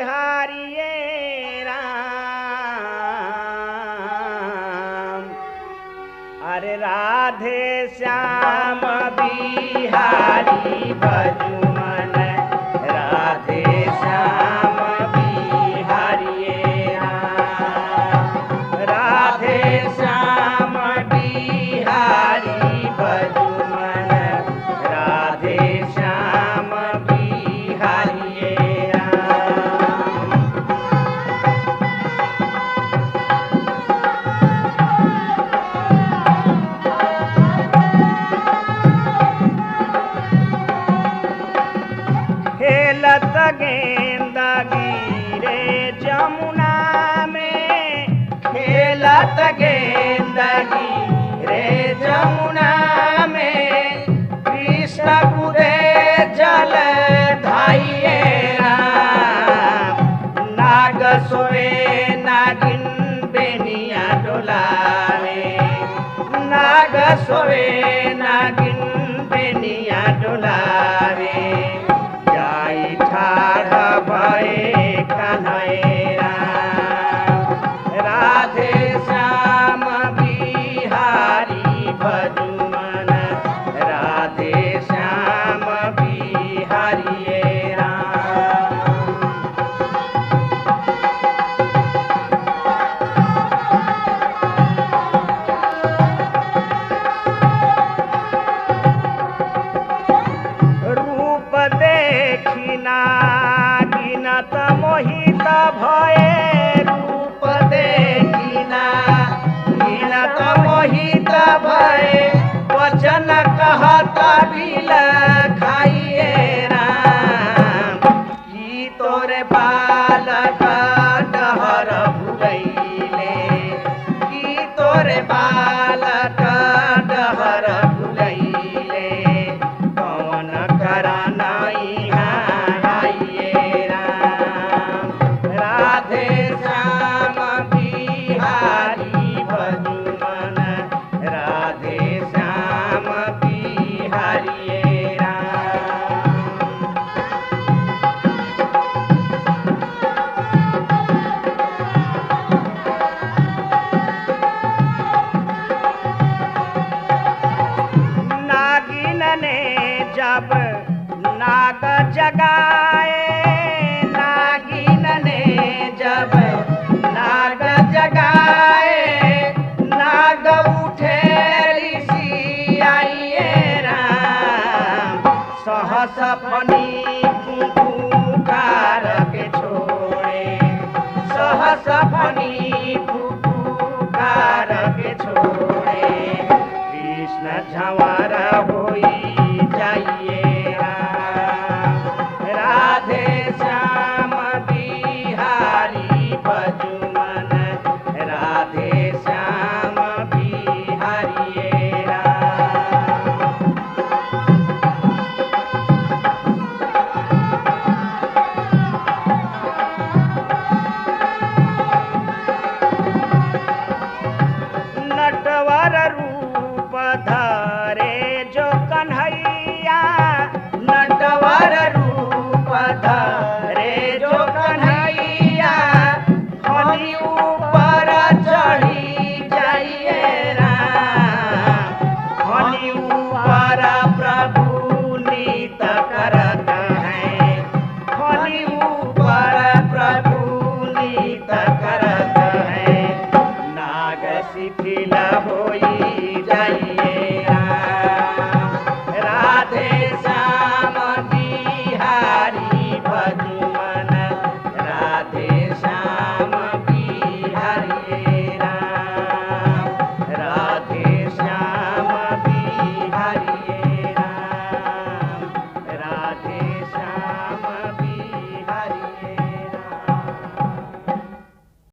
बिहारिये राम। अरे राधे श्याम बिहारी भजुमन राधे श्याम बिहारिये राम। राधे श्याम बिहारी भजुमन राधे श्याम बिहारिये राम। खेलत गेंद गिरे जमुना में, खेलत गेंद गिरे जमुना में, कृष्ण कूदे जल धाइये राम। नाग सोए नागिन बेनिया डोलावे, नाग सोए नागिन बेनिया डोलावे। जाई ठाढ़ भये कान्हैया राम। राधे श्याम बिहारी भजुमन राधे श्याम बिहारिये राम। रूप देखी नागिनत मोहित भये, रूप देखी नागिनत मोहित भये। वचन कहत बिल खाइये राम। की तोरे बालक डहर भुगैले, की तोरे बाल